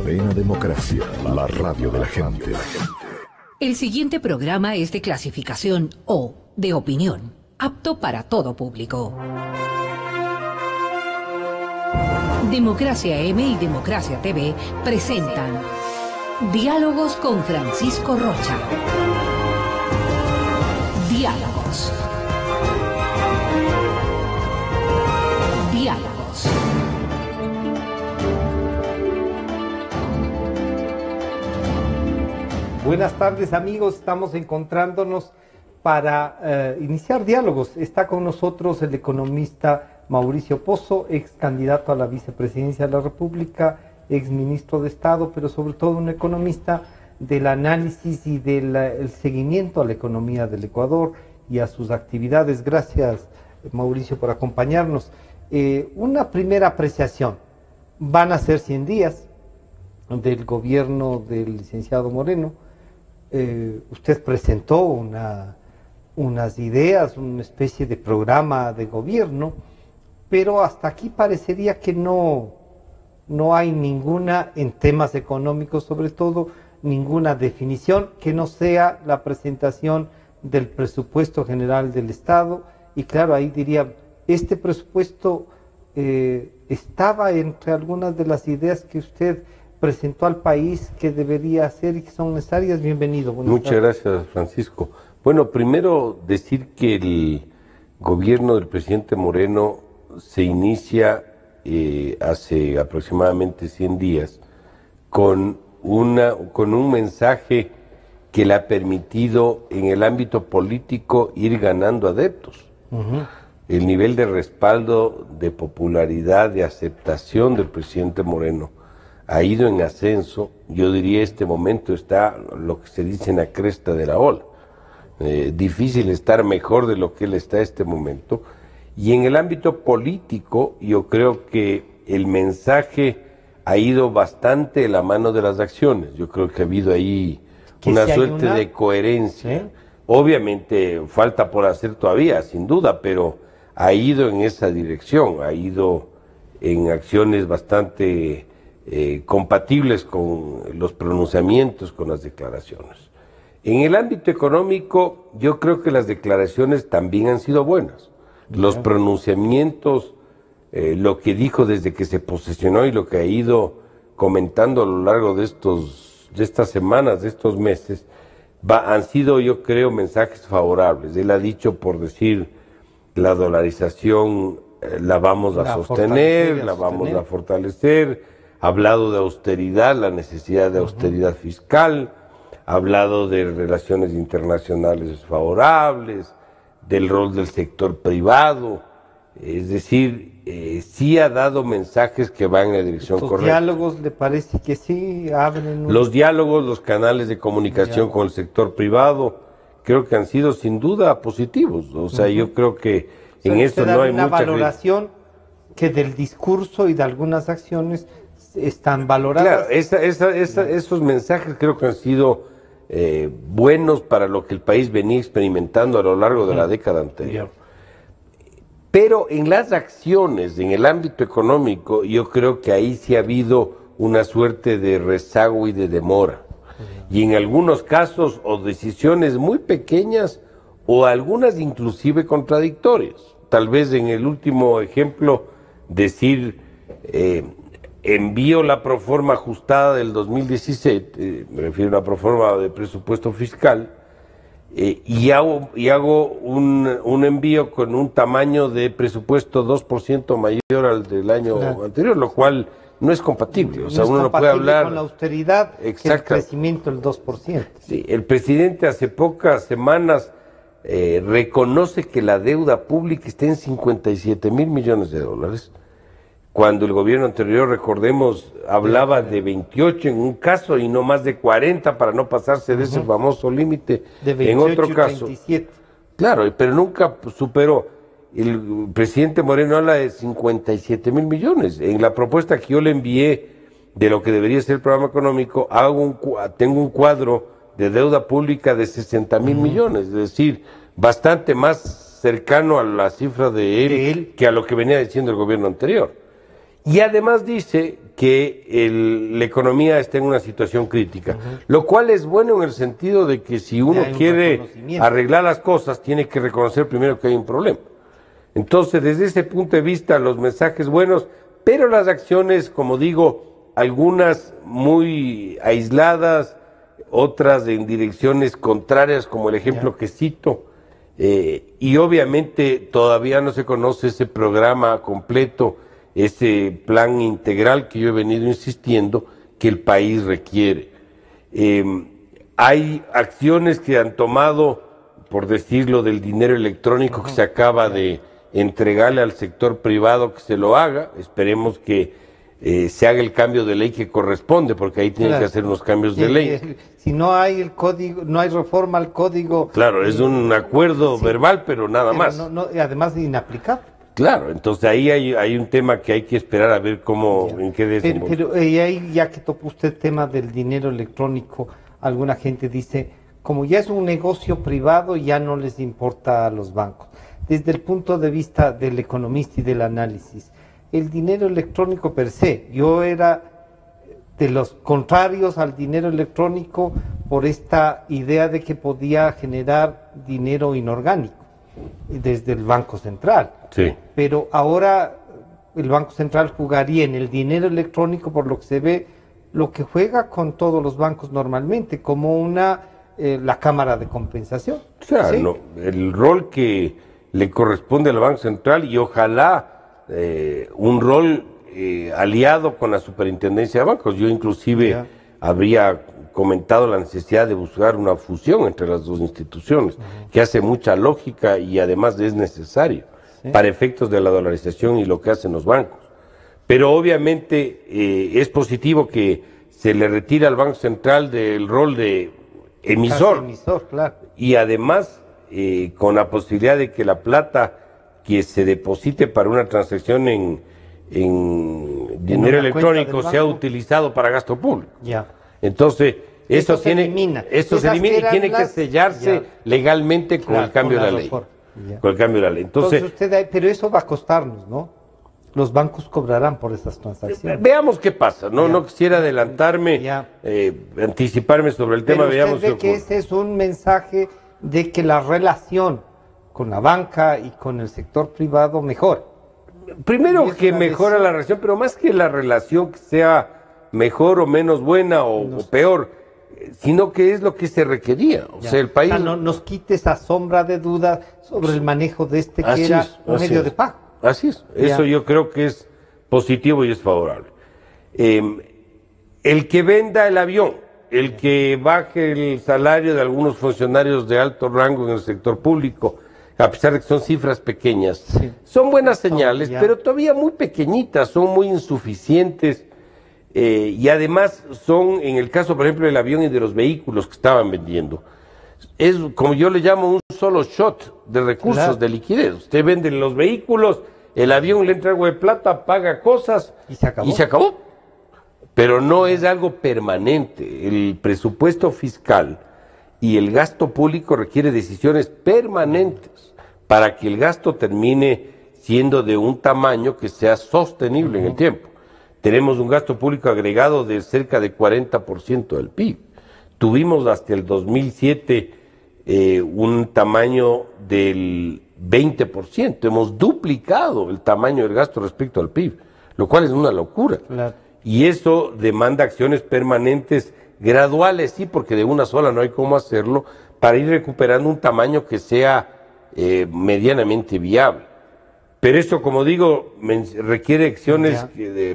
Avena Democracia, la radio de la gente. El siguiente programa es de clasificación O, de opinión, apto para todo público. Democracia M y Democracia TV presentan Diálogos con Francisco Rocha. Diálogos. Diálogos. Buenas tardes, amigos, estamos encontrándonos para iniciar diálogos. Está con nosotros el economista Mauricio Pozo, ex candidato a la vicepresidencia de la República, ex ministro de Estado, pero sobre todo un economista del análisis y del seguimiento a la economía del Ecuador y a sus actividades. Gracias, Mauricio, por acompañarnos. Una primera apreciación. Van a ser 100 días del gobierno del licenciado Moreno. Usted presentó unas ideas, una especie de programa de gobierno, pero hasta aquí parecería que no hay ninguna, en temas económicos sobre todo, ninguna definición que no sea la presentación del presupuesto general del Estado. Y claro, ahí diría, este presupuesto estaba entre algunas de las ideas que usted presentó al país que debería hacer y que son necesarias. Bienvenido. Muchas gracias, Francisco. Bueno, primero decir que el gobierno del presidente Moreno se inicia hace aproximadamente 100 días con un mensaje que le ha permitido en el ámbito político ir ganando adeptos. El nivel de respaldo, de popularidad, de aceptación del presidente Moreno ha ido en ascenso. Yo diría este momento está lo que se dice en la cresta de la ola. Difícil estar mejor de lo que él está este momento. Y en el ámbito político yo creo que el mensaje ha ido bastante de la mano de las acciones. Yo creo que ha habido ahí una suerte de coherencia. Obviamente falta por hacer todavía, sin duda, pero ha ido en esa dirección, ha ido en acciones bastante compatibles con los pronunciamientos, con las declaraciones. En el ámbito económico, yo creo que las declaraciones también han sido buenas. Los pronunciamientos, lo que dijo desde que se posesionó y lo que ha ido comentando a lo largo de estas semanas, de estos meses, han sido, yo creo, mensajes favorables. Él ha dicho, por decir, la dolarización la vamos a sostener, la vamos a fortalecer. Ha hablado de austeridad, la necesidad de austeridad fiscal, ha hablado de relaciones internacionales favorables, del rol del sector privado, es decir, sí ha dado mensajes que van en la dirección correcta. ¿Los diálogos le parece que sí abren? Los diálogos, los canales de comunicación con el sector privado, creo que han sido sin duda positivos. O sea, yo creo que en esto no hay mucha valoración que del discurso y de algunas acciones están valoradas. Claro, esos mensajes creo que han sido buenos para lo que el país venía experimentando a lo largo de la década anterior. Pero en las acciones, en el ámbito económico, yo creo que ahí sí ha habido una suerte de rezago y de demora. Y en algunos casos, o decisiones muy pequeñas, o algunas inclusive contradictorias. Tal vez en el último ejemplo, decir, envío la proforma ajustada del 2017, me refiero a una proforma de presupuesto fiscal, y hago un envío con un tamaño de presupuesto 2% mayor al del año anterior, lo cual no es compatible. O sea, uno no puede hablar con la austeridad, que el crecimiento del 2%. Sí, el presidente hace pocas semanas reconoce que la deuda pública está en 57,000 millones de dólares. Cuando el gobierno anterior, recordemos, hablaba de 28 en un caso y no más de 40 para no pasarse de ese famoso límite en otro caso. 27. Claro, pero nunca superó. El presidente Moreno habla de 57,000 millones. En la propuesta que yo le envié de lo que debería ser el programa económico, tengo un cuadro de deuda pública de 60,000 millones, es decir, bastante más cercano a la cifra de él que a lo que venía diciendo el gobierno anterior. Y además dice que la economía está en una situación crítica, lo cual es bueno en el sentido de que si uno quiere arreglar las cosas, tiene que reconocer primero que hay un problema. Entonces, desde ese punto de vista, los mensajes buenos, pero las acciones, como digo, algunas muy aisladas, otras en direcciones contrarias, como el ejemplo que cito, y obviamente todavía no se conoce ese programa completo, ese plan integral que yo he venido insistiendo que el país requiere. Hay acciones que han tomado, por decirlo, del dinero electrónico que se acaba de entregarle al sector privado que se lo haga. Esperemos que se haga el cambio de ley que corresponde, porque ahí tienen que hacer unos cambios de ley. Si no hay el código, no hay reforma al código. Claro, es un acuerdo verbal, pero nada más. Además de inaplicable. Claro, entonces ahí hay un tema que hay que esperar a ver cómo, en qué desemboca. Pero ahí, ya que tocó usted el tema del dinero electrónico, alguna gente dice, como ya es un negocio privado, ya no les importa a los bancos. Desde el punto de vista del economista y del análisis, el dinero electrónico per se, yo era de los contrarios al dinero electrónico por esta idea de que podía generar dinero inorgánico desde el Banco Central. Sí. Pero ahora el Banco Central jugaría en el dinero electrónico, por lo que se ve, lo que juega con todos los bancos normalmente, como la cámara de compensación. O sea, ¿sí? no, el rol que le corresponde al Banco Central y ojalá un rol aliado con la Superintendencia de Bancos. Yo inclusive habría comentado la necesidad de buscar una fusión entre las dos instituciones, que hace mucha lógica y además es necesario para efectos de la dolarización y lo que hacen los bancos. Pero obviamente es positivo que se le retire al Banco Central del rol de emisor, claro. Y además con la posibilidad de que la plata que se deposite para una transacción en dinero electrónico sea utilizado para gasto público. Ya. Entonces, eso se elimina y tiene que sellarse legalmente con el cambio de la ley. Con el cambio de la ley. Entonces pero eso va a costarnos, ¿no? Los bancos cobrarán por esas transacciones. Veamos qué pasa. No quisiera adelantarme, anticiparme sobre el tema. Pero veamos usted ve que ese es un mensaje de que la relación con la banca y con el sector privado mejora. Primero que mejora la relación, pero más que la relación que sea mejor o menos buena o peor, sino que es lo que se requería. O sea, el país... no nos quite esa sombra de duda sobre el manejo de que era un medio de pago. Así es. Eso yo creo que es positivo y es favorable. El que venda el avión, el que baje el salario de algunos funcionarios de alto rango en el sector público, a pesar de que son cifras pequeñas, son buenas señales, pero todavía muy pequeñitas, son muy insuficientes, y además son, en el caso, por ejemplo, del avión y de los vehículos que estaban vendiendo, es como yo le llamo un solo shot de recursos, de liquidez. Usted vende los vehículos, el avión le entra algo de plata, paga cosas y se acabó. Pero no es algo permanente. El presupuesto fiscal y el gasto público requiere decisiones permanentes para que el gasto termine siendo de un tamaño que sea sostenible en el tiempo. Tenemos un gasto público agregado de cerca de 40% del PIB. Tuvimos hasta el 2007 un tamaño del 20%. Hemos duplicado el tamaño del gasto respecto al PIB, lo cual es una locura. Claro. Y eso demanda acciones permanentes, graduales, sí, porque de una sola no hay cómo hacerlo, para ir recuperando un tamaño que sea medianamente viable. Pero eso, como digo, requiere acciones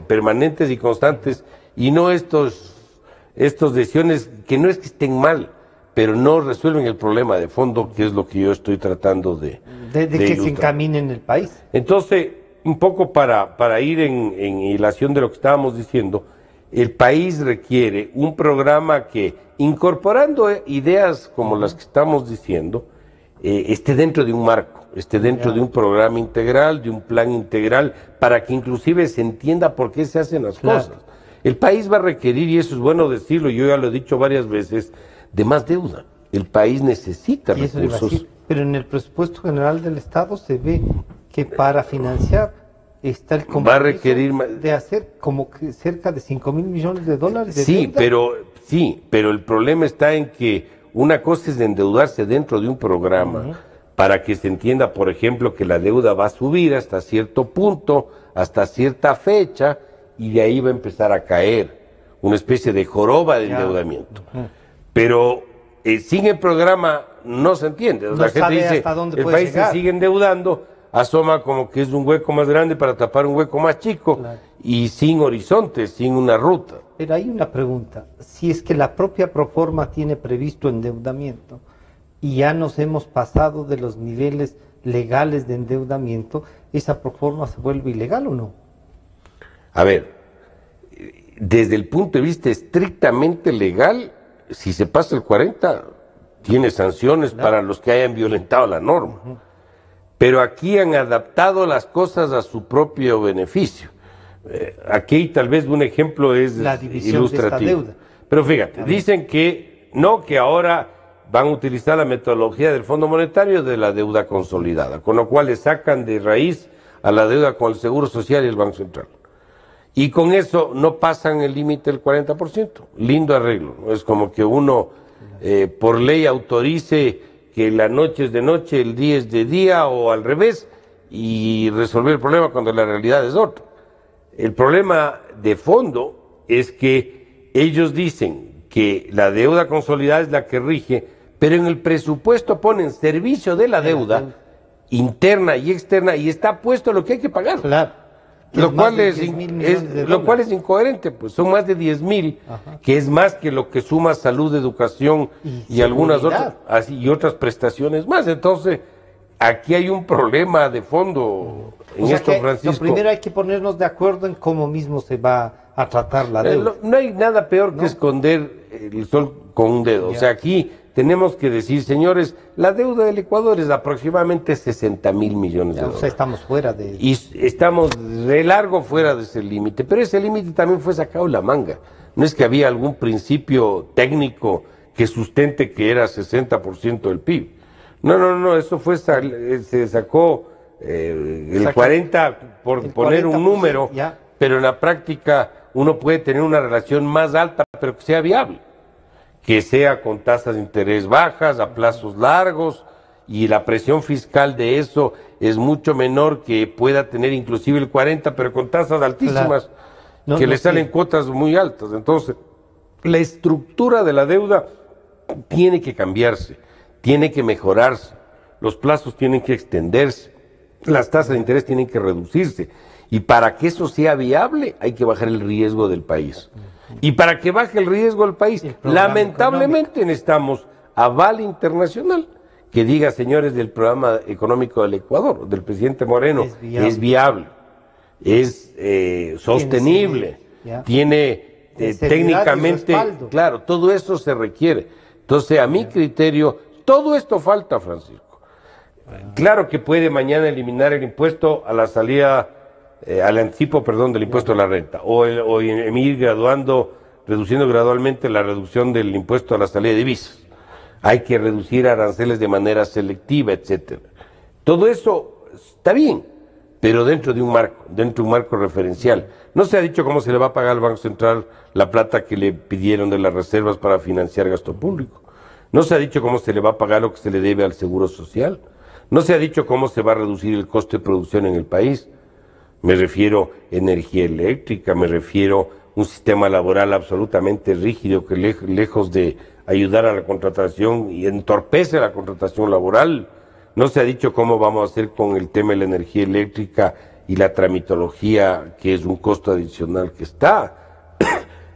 permanentes y constantes, y no estos decisiones que no es que estén mal, pero no resuelven el problema de fondo, que es lo que yo estoy tratando de que se encamine en el país. Entonces, un poco para ir en hilación de lo que estábamos diciendo, el país requiere un programa que, incorporando ideas como las que estamos diciendo, esté dentro de un marco, esté dentro de un programa integral, de un plan integral, para que inclusive se entienda por qué se hacen las cosas. El país va a requerir, y eso es bueno decirlo, yo ya lo he dicho varias veces, de más deuda. El país necesita recursos. Pero en el presupuesto general del Estado se ve que para financiar está el va a compromiso requerir de hacer como que cerca de 5.000 millones de dólares de Sí, deuda. pero el problema está en que una cosa es endeudarse dentro de un programa para que se entienda, por ejemplo, que la deuda va a subir hasta cierto punto, hasta cierta fecha, y de ahí va a empezar a caer una especie de joroba de endeudamiento. Pero sin el programa no se entiende. No La gente sabe dice, hasta dónde el puede país llegar. se sigue endeudando, asoma como que es un hueco más grande para tapar un hueco más chico, Claro. y sin horizonte, sin una ruta. Pero hay una pregunta, si es que la propia proforma tiene previsto endeudamiento y ya nos hemos pasado de los niveles legales de endeudamiento, ¿esa proforma se vuelve ilegal o no? A ver, desde el punto de vista estrictamente legal, si se pasa el 40, tiene sanciones para los que hayan violentado la norma. Pero aquí han adaptado las cosas a su propio beneficio. Aquí tal vez un ejemplo es La división ilustrativo. de esta deuda. Pero fíjate, dicen que no, que ahora van a utilizar la metodología del Fondo Monetario de la deuda consolidada, con lo cual le sacan de raíz a la deuda con el Seguro Social y el Banco Central. Y con eso no pasan el límite del 40%. Lindo arreglo, ¿no? Es como que uno por ley autorice que la noche es de noche, el día es de día o al revés, y resolver el problema cuando la realidad es otra. El problema de fondo es que ellos dicen que la deuda consolidada es la que rige, pero en el presupuesto ponen servicio de la deuda interna y externa y está puesto lo que hay que pagar. Claro. Lo cual, Lo cual es incoherente, pues son más de 10.000, que es más que lo que suma salud, educación y algunas otras, así, y otras prestaciones más. Entonces, aquí hay un problema de fondo en esto, Francisco. Lo primero hay que ponernos de acuerdo en cómo mismo se va a tratar la deuda. No hay nada peor que esconder el sol con un dedo. O sea, aquí tenemos que decir, señores, la deuda del Ecuador es aproximadamente 60.000 millones de dólares. O sea, estamos fuera de... Y estamos de largo fuera de ese límite, pero ese límite también fue sacado de la manga. No es que había algún principio técnico que sustente que era 60% del PIB. No, eso fue, se sacó el 40 por poner un número, pero en la práctica uno puede tener una relación más alta, pero que sea viable, que sea con tasas de interés bajas, a plazos largos, y la presión fiscal de eso es mucho menor que pueda tener inclusive el 40, pero con tasas altísimas, que le salen cuotas muy altas. Entonces, la estructura de la deuda tiene que cambiarse, tiene que mejorarse, los plazos tienen que extenderse, las tasas de interés tienen que reducirse, y para que eso sea viable hay que bajar el riesgo del país. Y para que baje el riesgo del país, lamentablemente necesitamos aval internacional que diga, señores, del programa económico del Ecuador, del presidente Moreno, es viable, es sostenible, tiene técnicamente, claro, todo eso se requiere. Entonces, a mi criterio, todo esto falta, Francisco. Claro que puede mañana eliminar el impuesto a la salida, al anticipo, perdón, del impuesto a la renta, o ir reduciendo gradualmente la reducción del impuesto a la salida de divisas. Hay que reducir aranceles de manera selectiva, etcétera. Todo eso está bien, pero dentro de un marco referencial. No se ha dicho cómo se le va a pagar al Banco Central la plata que le pidieron de las reservas para financiar gasto público. No se ha dicho cómo se le va a pagar lo que se le debe al Seguro Social. No se ha dicho cómo se va a reducir el coste de producción en el país. Me refiero a energía eléctrica, me refiero a un sistema laboral absolutamente rígido que lejos de ayudar a la contratación y entorpece la contratación laboral. No se ha dicho cómo vamos a hacer con el tema de la energía eléctrica y la tramitología, que es un costo adicional que está.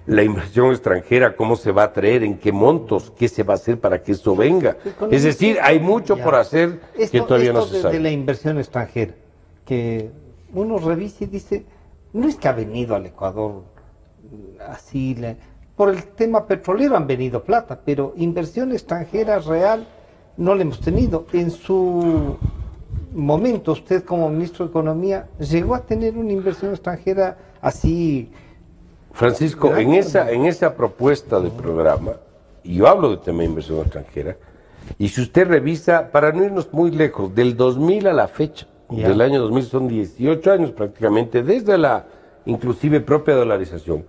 La inversión extranjera, cómo se va a traer, en qué montos, qué se va a hacer para que eso venga. Es decir, hay mucho por hacer que todavía no se sabe. De la inversión extranjera, que uno revisa y dice, no es que ha venido al Ecuador así, por el tema petrolero han venido plata, pero inversión extranjera real no la hemos tenido. En su momento, usted como ministro de Economía, ¿llegó a tener una inversión extranjera así? Francisco, en esa propuesta de programa, y yo hablo de tema de inversión extranjera, y si usted revisa, para no irnos muy lejos, del 2000 a la fecha, Ya. Del año 2000 son 18 años prácticamente, desde la inclusive propia dolarización.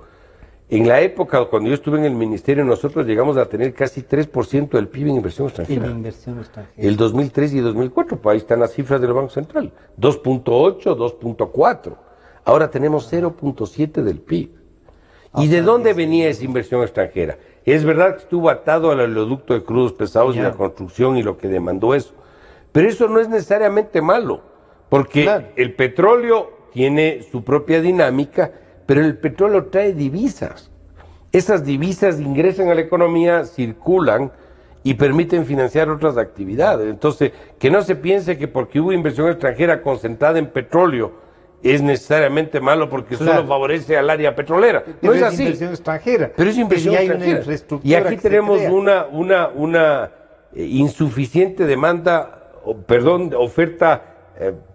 En la época, cuando yo estuve en el ministerio, nosotros llegamos a tener casi 3% del PIB en inversión extranjera. En inversión extranjera. El 2003 y 2004, pues ahí están las cifras del Banco Central. 2.8, 2.4. Ahora tenemos 0.7 del PIB. ¿Y de dónde venía esa inversión extranjera? Es verdad que estuvo atado al oleoducto de crudos pesados y la construcción y lo que demandó eso. Pero eso no es necesariamente malo, porque el petróleo tiene su propia dinámica, pero el petróleo trae divisas. Esas divisas ingresan a la economía, circulan y permiten financiar otras actividades. Entonces, que no se piense que porque hubo inversión extranjera concentrada en petróleo es necesariamente malo porque solo favorece al área petrolera. No es así. Inversión extranjera. Pero es inversión extranjera. Y aquí tenemos una insuficiente demanda, oferta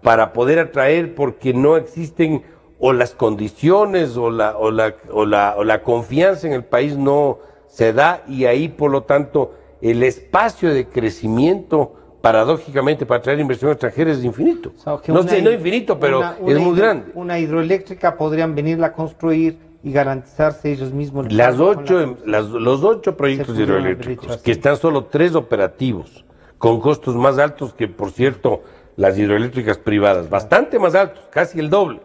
para poder atraer porque no existen o las condiciones o la confianza en el país no se da, y ahí por lo tanto el espacio de crecimiento paradójicamente para traer inversión extranjera es infinito. O sea, no infinito, pero es muy grande. Una hidroeléctrica podrían venirla a construir y garantizarse ellos mismos. Los 8 proyectos hidroeléctricos, que están solo 3 operativos, con costos más altos que, por cierto, las hidroeléctricas privadas, bastante más altos, casi el doble.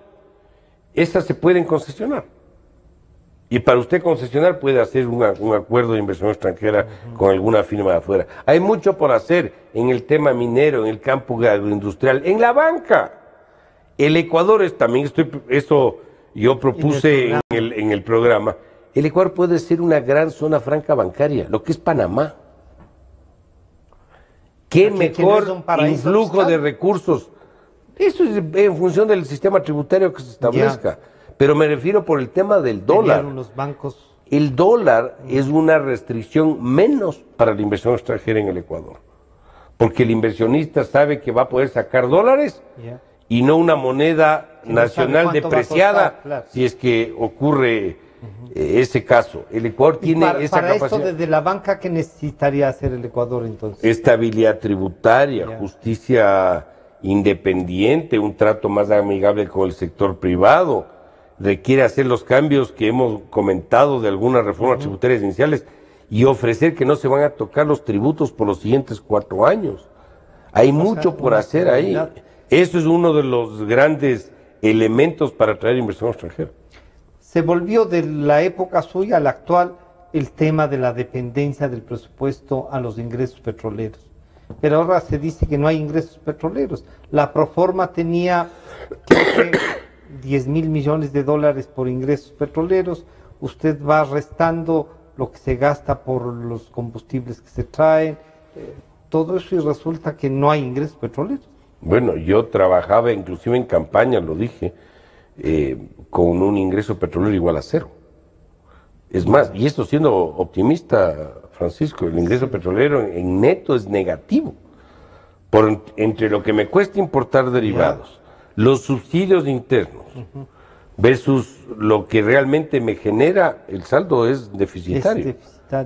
Estas se pueden concesionar. Y para usted concesionar puede hacer un acuerdo de inversión extranjera con alguna firma de afuera. Hay mucho por hacer en el tema minero, en el campo agroindustrial, en la banca. El Ecuador eso yo propuse en el programa. El Ecuador puede ser una gran zona franca bancaria, lo que es Panamá. ¿Qué mejor influjo de recursos? Eso es en función del sistema tributario que se establezca. Pero me refiero por el tema del dólar. Los bancos. El dólar es una restricción menos para la inversión extranjera en el Ecuador. Porque el inversionista sabe que va a poder sacar dólares y no una moneda nacional depreciada, si es que ocurre ese caso. El Ecuador tiene esa capacidad. Para esto, desde la banca, ¿qué necesitaría hacer el Ecuador entonces? Estabilidad tributaria, justicia independiente, un trato más amigable con el sector privado. Requiere hacer los cambios que hemos comentado de algunas reformas tributarias iniciales y ofrecer que no se van a tocar los tributos por los siguientes 4 años. Hay mucho por hacer ahí. Eso es uno de los grandes elementos para atraer inversión extranjera. Se volvió de la época suya a la actual el tema de la dependencia del presupuesto a los ingresos petroleros. Pero ahora se dice que no hay ingresos petroleros. La Proforma tenía, creo que, 10.000 millones de dólares por ingresos petroleros. Usted va restando lo que se gasta por los combustibles que se traen, todo eso, y resulta que no hay ingresos petroleros. Bueno, yo trabajaba inclusive en campaña, lo dije, con un ingreso petrolero igual a 0. Es más, y esto siendo optimista, Francisco, el ingreso petrolero en neto es negativo. Entre lo que me cuesta importar derivados, los subsidios internos, versus lo que realmente me genera, el saldo es deficitario.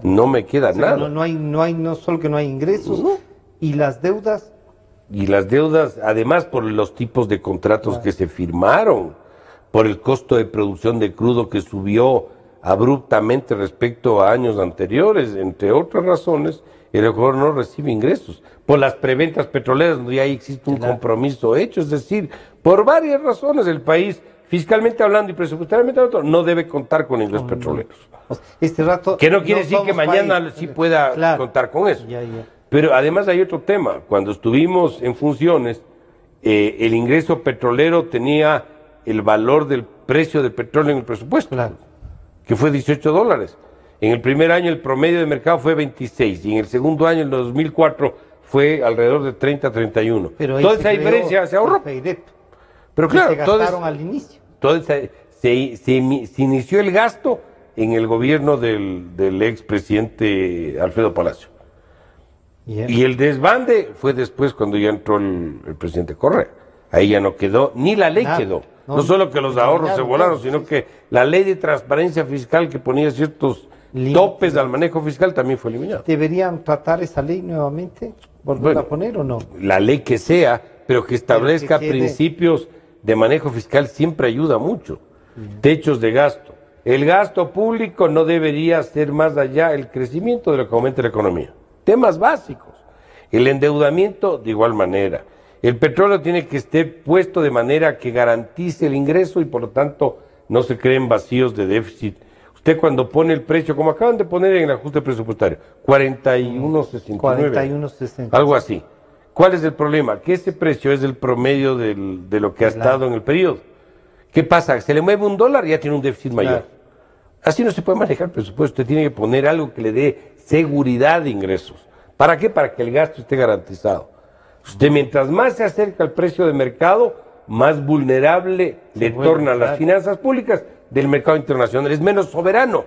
No me queda nada. No solo que no hay ingresos, y las deudas. Y las deudas, además por los tipos de contratos que se firmaron, por el costo de producción de crudo que subió abruptamente respecto a años anteriores, entre otras razones, el Ecuador no recibe ingresos. Por las preventas petroleras, donde ya existe un compromiso hecho, es decir, por varias razones el país, fiscalmente hablando y presupuestariamente hablando, no debe contar con ingresos petroleros. Que no quiere decir que mañana sí pueda contar con eso. Pero además hay otro tema. Cuando estuvimos en funciones, el ingreso petrolero tenía el valor del precio del petróleo en el presupuesto, que fue $18. En el primer año el promedio de mercado fue 26 y en el segundo año, en el 2004, fue alrededor de 30, 31. Pero toda esa diferencia se ahorró. Pero claro, se gastaron al inicio. Se inició el gasto en el gobierno del expresidente Alfredo Palacio. Y el desbande fue después, cuando ya entró el presidente Correa. Ahí ya no quedó, ni la ley quedó. No solo que los ahorros se volaron, sino que la ley de transparencia fiscal que ponía ciertos topes al manejo fiscal también fue eliminada. ¿Deberían tratar esa ley nuevamente? ¿Volver a poner o no? La ley que sea, pero que establezca principios de manejo fiscal siempre ayuda mucho. Techos de gasto. El gasto público no debería ser más allá el crecimiento de lo que aumenta la economía. Temas básicos. El endeudamiento de igual manera. El petróleo tiene que estar puesto de manera que garantice el ingreso y por lo tanto no se creen vacíos de déficit. Usted cuando pone el precio, como acaban de poner en el ajuste presupuestario, 41.69. 41.60. Algo así. ¿Cuál es el problema? Que ese precio es el promedio de lo que ha estado en el periodo. ¿Qué pasa? Se le mueve $1 y ya tiene un déficit mayor. Claro. Así no se puede manejar el presupuesto. Usted tiene que poner algo que le dé seguridad de ingresos. ¿Para qué? Para que el gasto esté garantizado. Usted mientras más se acerca al precio de mercado, más vulnerable le tornan las finanzas públicas del mercado internacional. Es menos soberano,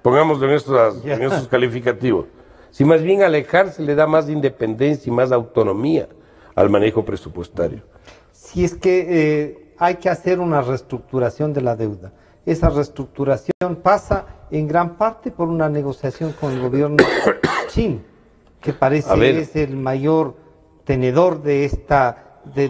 pongámoslo en esos calificativos. Si más bien alejarse le da más independencia y más autonomía al manejo presupuestario. Si es que hay que hacer una reestructuración de la deuda. Esa reestructuración pasa en gran parte por una negociación con el gobierno chino, que parece es el mayor tenedor de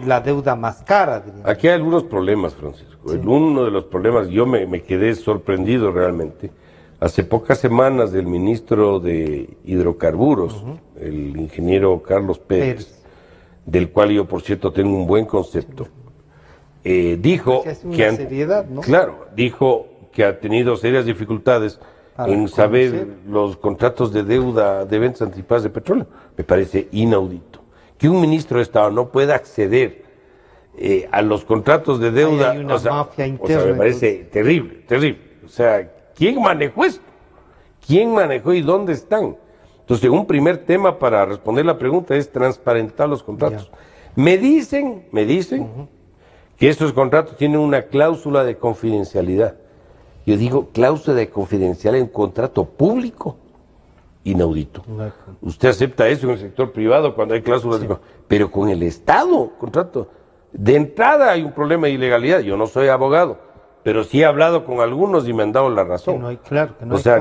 la deuda más cara. Diríamos. Aquí hay algunos problemas, Francisco. Sí. Uno de los problemas, yo me quedé sorprendido realmente. Hace pocas semanas el ministro de Hidrocarburos, el ingeniero Carlos Pérez, del cual yo por cierto tengo un buen concepto, dijo dijo que ha tenido serias dificultades en saber los contratos de deuda de ventas anticipadas de petróleo. Me parece inaudito. Que un ministro de Estado no pueda acceder a los contratos de deuda, hay una mafia interna, me parece terrible, terrible. O sea, ¿quién manejó esto? ¿Quién manejó y dónde están? Entonces, un primer tema para responder la pregunta es transparentar los contratos. Me dicen que estos contratos tienen una cláusula de confidencialidad. Yo digo, cláusula de confidencialidad en un contrato público. Inaudito. Usted acepta eso en el sector privado cuando hay cláusulas, pero con el Estado, contrato. De entrada hay un problema de ilegalidad. Yo no soy abogado, pero sí he hablado con algunos y me han dado la razón.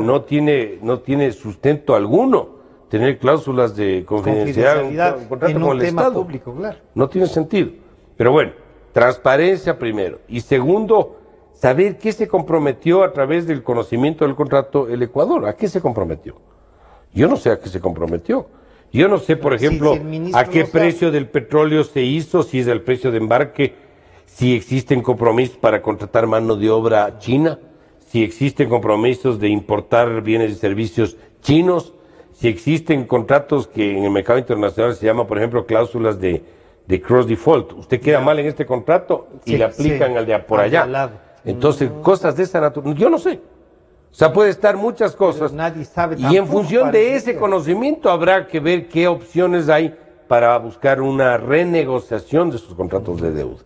No tiene sustento alguno tener cláusulas de confidencialidad en contrato con el Estado público, claro. No tiene sentido. Pero bueno, transparencia primero. Y segundo, saber qué se comprometió a través del conocimiento del contrato el Ecuador. ¿A qué se comprometió? Yo no sé a qué se comprometió. Yo no sé, por ejemplo, a qué precio del petróleo se hizo, si es el precio de embarque, si existen compromisos para contratar mano de obra china, si existen compromisos de importar bienes y servicios chinos, si existen contratos que en el mercado internacional se llaman, por ejemplo, cláusulas de cross default. Usted queda mal en este contrato y le aplican al de por allá. Entonces, cosas de esa naturaleza, yo no sé. O sea, puede estar muchas cosas. Nadie sabe y en función de ese conocimiento habrá que ver qué opciones hay para buscar una renegociación de esos contratos de deuda.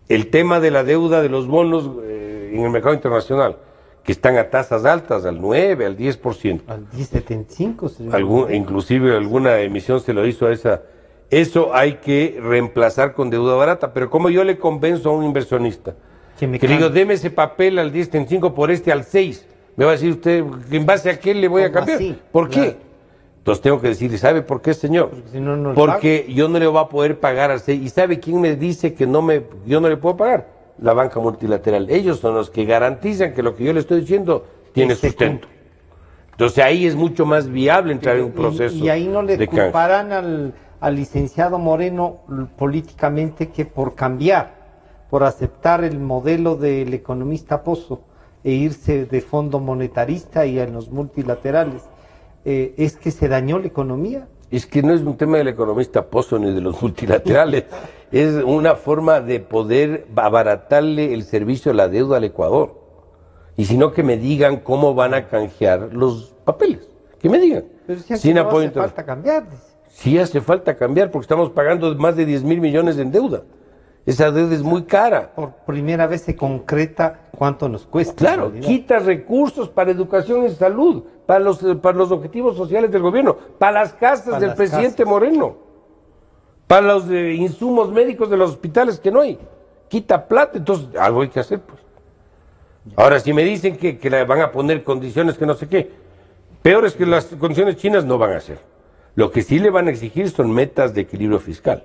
El tema de la deuda de los bonos en el mercado internacional, que están a tasas altas, al 9, al 10%. Al 10,75. Inclusive alguna emisión se lo hizo a esa. Eso hay que reemplazar con deuda barata. Pero ¿cómo yo le convenzo a un inversionista? Que digo, deme ese papel al 10,75 por este al 6. Me va a decir usted, ¿en base a qué le voy a cambiar? Así? ¿Por qué? Entonces tengo que decirle, ¿sabe por qué, señor? Porque yo no le voy a poder pagar al 6. ¿Y sabe quién me dice que yo no le puedo pagar? La banca multilateral. Ellos son los que garantizan que lo que yo le estoy diciendo tiene sustento. Entonces ahí es mucho más viable entrar en un proceso. Y ahí no le culparán al licenciado Moreno políticamente que por cambiar, por aceptar el modelo del economista Pozo e irse de fondo monetarista y en los multilaterales, ¿es que se dañó la economía? Es que no es un tema del economista Pozo ni de los multilaterales, es una forma de poder abaratarle el servicio a la deuda al Ecuador. Y si no, que me digan cómo van a canjear los papeles, que me digan. Pero si no hace falta cambiar. Sí hace falta cambiar porque estamos pagando más de 10.000 millones en deuda. Esa deuda es muy cara. Por primera vez se concreta cuánto nos cuesta. Claro, quita recursos para educación y salud, para los objetivos sociales del gobierno, para las casas del presidente Moreno, para los insumos médicos de los hospitales que no hay. Quita plata, entonces algo hay que hacer, pues. Ahora, si me dicen que le van a poner condiciones que no sé qué, peores que las condiciones chinas no van a hacer. Lo que sí le van a exigir son metas de equilibrio fiscal.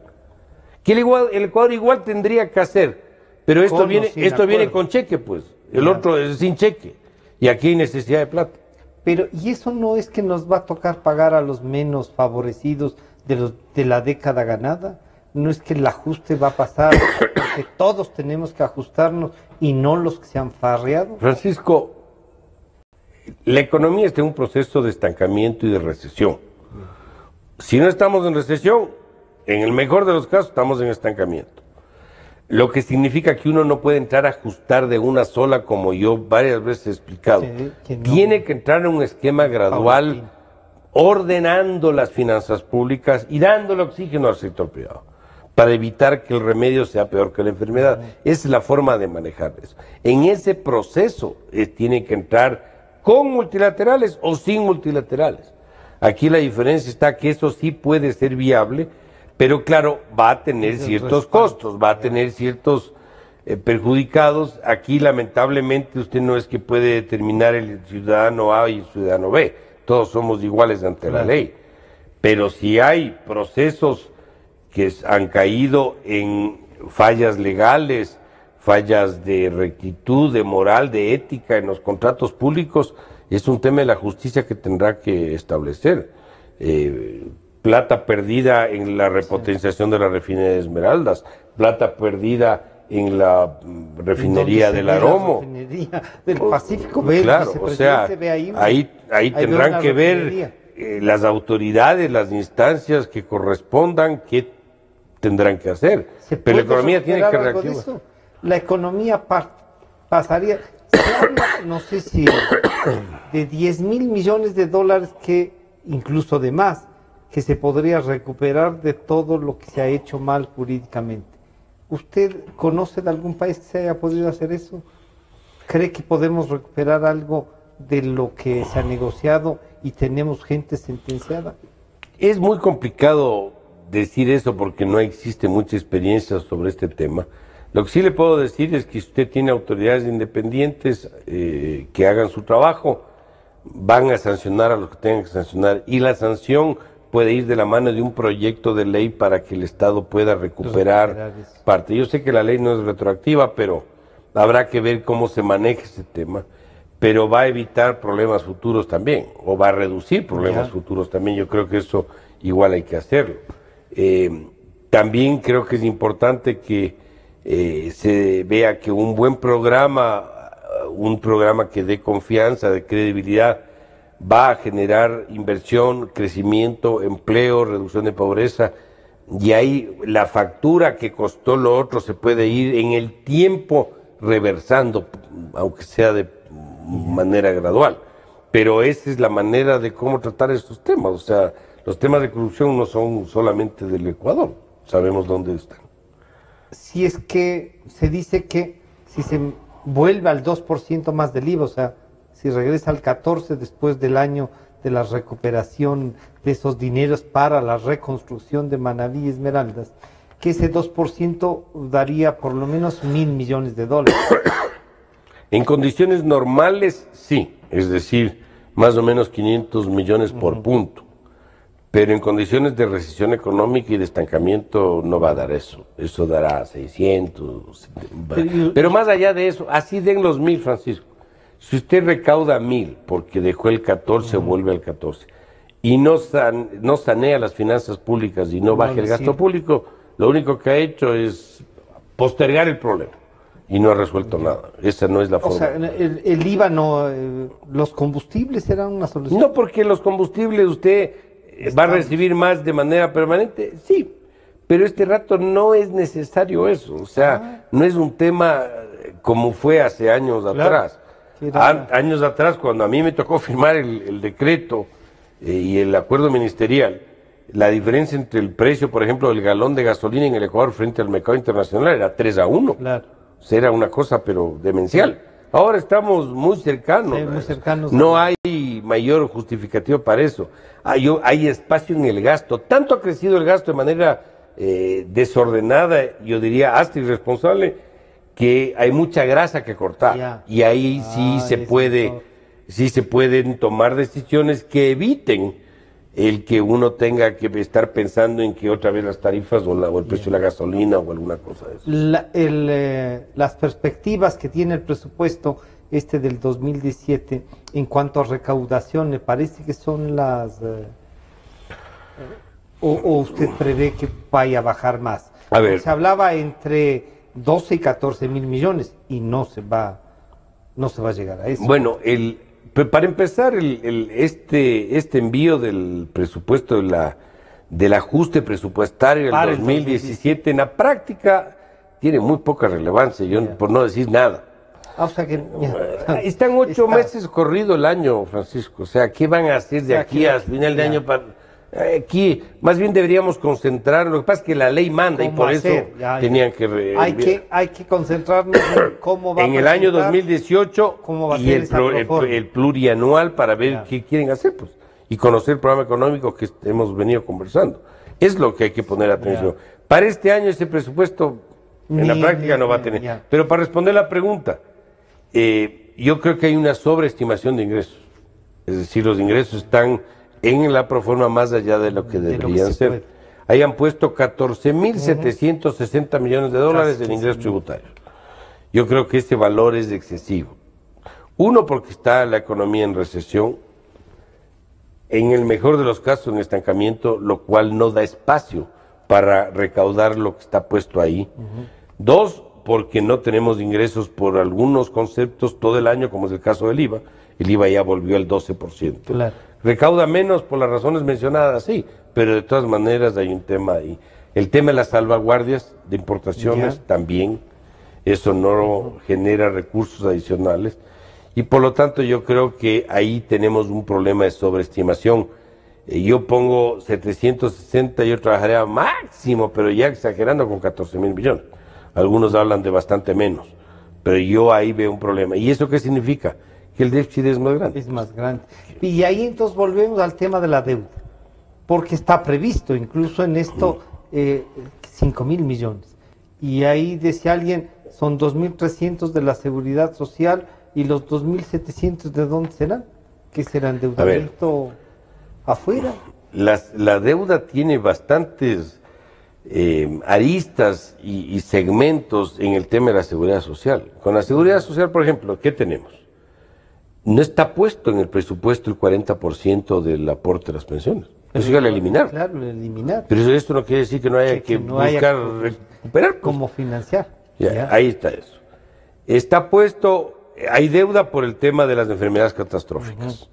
Que el Ecuador igual tendría que hacer, pero esto viene con cheque, pues. El otro es sin cheque. Y aquí hay necesidad de plata. Pero, ¿y eso no es que nos va a tocar pagar a los menos favorecidos de la década ganada? ¿No es que el ajuste va a pasar porque todos tenemos que ajustarnos y no los que se han farreado? Francisco, la economía está en un proceso de estancamiento y de recesión. Si no estamos en recesión, en el mejor de los casos estamos en estancamiento. Lo que significa que uno no puede entrar a ajustar de una sola, como yo varias veces he explicado. Que no. Tiene que entrar en un esquema gradual, ordenando las finanzas públicas y dándole oxígeno al sector privado, para evitar que el remedio sea peor que la enfermedad. Esa es la forma de manejar eso. En ese proceso tiene que entrar con multilaterales o sin multilaterales. Aquí la diferencia está que eso sí puede ser viable, pero claro, va a tener ciertos costos, va a tener ciertos perjudicados. Aquí lamentablemente usted no es que puede determinar el ciudadano A y el ciudadano B, todos somos iguales ante la ley. Pero si hay procesos que han caído en fallas legales, fallas de rectitud, de moral, de ética en los contratos públicos, es un tema de la justicia que tendrá que establecer. Plata perdida en la repotenciación de la refinería de Esmeraldas, plata perdida en la refinería del Aromo. La refinería del Pacífico, ve, claro, o sea, ahí tendrán que ver las autoridades, las instancias que correspondan, qué tendrán que hacer. Pero la economía tiene que reactivar. La economía pasaría, no sé si de 10.000 millones de dólares, que incluso de más, que se podría recuperar de todo lo que se ha hecho mal jurídicamente. ¿Usted conoce de algún país que se haya podido hacer eso? ¿Cree que podemos recuperar algo de lo que se ha negociado y tenemos gente sentenciada? Es muy complicado decir eso porque no existe mucha experiencia sobre este tema. Lo que sí le puedo decir es que si usted tiene autoridades independientes que hagan su trabajo, van a sancionar a los que tengan que sancionar, y la sanción puede ir de la mano de un proyecto de ley para que el Estado pueda recuperar parte. Yo sé que la ley no es retroactiva, pero habrá que ver cómo se maneja ese tema, pero va a evitar problemas futuros también, o va a reducir problemas futuros también. Yo creo que eso igual hay que hacerlo. También creo que es importante que se vea que un buen programa, un programa que dé confianza, de credibilidad, va a generar inversión, crecimiento, empleo, reducción de pobreza, y ahí la factura que costó lo otro se puede ir en el tiempo reversando, aunque sea de manera gradual. Pero esa es la manera de cómo tratar estos temas. O sea, los temas de corrupción no son solamente del Ecuador, sabemos dónde están. Si es que se dice que si se vuelve al 2% más del IVA, o sea, si regresa al 14% después del año de la recuperación de esos dineros para la reconstrucción de Manabí y Esmeraldas, que ese 2% daría por lo menos 1.000 millones de dólares. En condiciones normales, sí, es decir, más o menos 500 millones por punto. Pero en condiciones de recesión económica y de estancamiento no va a dar eso. Eso dará 600. Pero más allá de eso, así den los 1.000, Francisco. Si usted recauda 1.000 porque dejó el 14, vuelve al 14, y no sanea las finanzas públicas y no baja el gasto público, lo único que ha hecho es postergar el problema y no ha resuelto nada. Esa no es la forma. O sea, el IVA no, los combustibles eran una solución. No, porque los combustibles usted va a recibir más de manera permanente, sí, pero este rato no es necesario eso. O sea, no es un tema como fue hace años atrás. Años atrás, cuando a mí me tocó firmar el decreto y el acuerdo ministerial, la diferencia entre el precio, por ejemplo, del galón de gasolina en el Ecuador frente al mercado internacional era 3-1. Claro. O sea, era una cosa, pero demencial. Ahora estamos muy cercanos. Sí, muy cercanos. No hay mayor justificativo para eso. Hay espacio en el gasto. Tanto ha crecido el gasto de manera desordenada, yo diría hasta irresponsable, que hay mucha grasa que cortar. Y ahí sí se pueden tomar decisiones que eviten el que uno tenga que estar pensando en que otra vez las tarifas o el precio de la gasolina o alguna cosa de eso. Las perspectivas que tiene el presupuesto del 2017 en cuanto a recaudación, me parece que son las... o usted prevé que vaya a bajar más. A ver. Se hablaba entre 12 y 14 mil millones y no se va a llegar a eso. Bueno, para empezar, este envío del presupuesto del ajuste presupuestario del 2017 en la práctica tiene muy poca relevancia, por no decir nada. O sea que están 8 meses corrido el año, Francisco. O sea, ¿qué van a hacer de aquí a final de año? Aquí, más bien deberíamos concentrar. Lo que pasa es que la ley manda y por eso tenían que... Hay que concentrarnos en cómo va en el año 2018 y el plurianual para ver qué quieren hacer, pues, y conocer el programa económico que hemos venido conversando. Es lo que hay que poner atención. Para este año ese presupuesto en la práctica no va a tener. Pero para responder la pregunta, yo creo que hay una sobreestimación de ingresos. Es decir, los ingresos están en la proforma más allá de lo que deberían ser. Ahí han puesto 14.760 millones de dólares en ingresos tributarios. Yo creo que ese valor es excesivo. Uno, porque está la economía en recesión, en el mejor de los casos en estancamiento, lo cual no da espacio para recaudar lo que está puesto ahí. Dos, porque no tenemos ingresos por algunos conceptos todo el año, como es el caso del IVA. El IVA ya volvió al 12%. Claro. Recauda menos por las razones mencionadas, sí, pero de todas maneras hay un tema ahí. El tema de las salvaguardias de importaciones también, eso no genera recursos adicionales y por lo tanto yo creo que ahí tenemos un problema de sobreestimación. Yo pongo 760, yo trabajaría máximo, pero ya exagerando con 14.000 millones. Algunos hablan de bastante menos, pero yo ahí veo un problema. ¿Y eso qué significa? Que el déficit es más grande. Es más grande. Y ahí entonces volvemos al tema de la deuda, porque está previsto incluso en esto 5.000 millones. Y ahí decía alguien, son 2.300 de la Seguridad Social y los 2.700 ¿de dónde serán? ¿Qué será endeudamiento afuera? La deuda tiene bastantes aristas y segmentos en el tema de la Seguridad Social. Con la Seguridad Social, por ejemplo, ¿qué tenemos? No está puesto en el presupuesto el 40% del aporte de las pensiones. Eso ya lo eliminar. Claro, lo eliminar. Pero esto no quiere decir que no haya que buscar recuperar. ¿Cómo financiar? Ahí está eso. Está puesto, hay deuda por el tema de las enfermedades catastróficas.